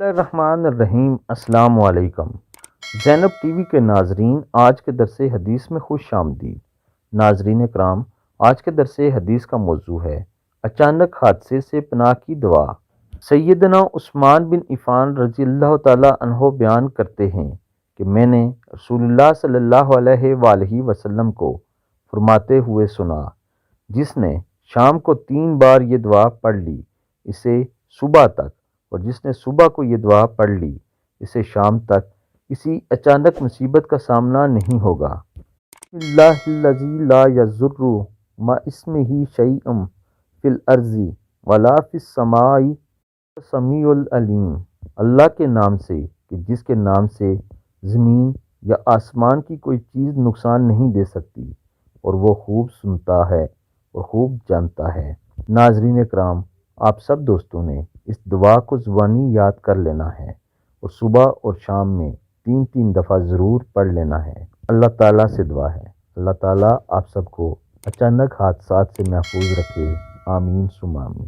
الرحمن الرحیم۔ السلام علیکم زینب ٹی وی کے ناظرین، آج کے درس حدیث میں خوش آمدید۔ ناظرین کرام، آج کے درس حدیث کا موضوع ہے اچانک حادثے سے پناہ کی دعا۔ سیدنا عثمان بن عفان رضی اللہ تعالی عنہ بیان کرتے ہیں کہ میں نے رسول اللہ صلی اللہ علیہ وآلہ وسلم کو فرماتے ہوئے سنا، جس نے شام کو 3 بار یہ دعا پڑھ لی اسے صبح تک، اور جس نے صبح کو یہ دعا پڑھ لی اسے شام تک، کسی اچانک مصیبت کا سامنا نہیں ہوگا۔ اللہ الذی لا یضر مع اسمہ شیء فی الارض ولا فی السماء السمیع العلیم۔ اللہ کے نام سے کہ جس کے نام سے زمین یا آسمان کی کوئی چیز نقصان نہیں دے سکتی، اور وہ خوب سنتا ہے اور خوب جانتا ہے۔ ناظرین کرام، آپ سب دوستوں نے اس دعا کو زبانی یاد کر لینا ہے اور صبح اور شام میں 3 دفعہ ضرور پڑھ لینا ہے۔ اللہ تعالیٰ سے دعا ہے، اللہ تعالیٰ آپ سب کو اچانک حادثات سے محفوظ رکھے، آمین ثم آمین۔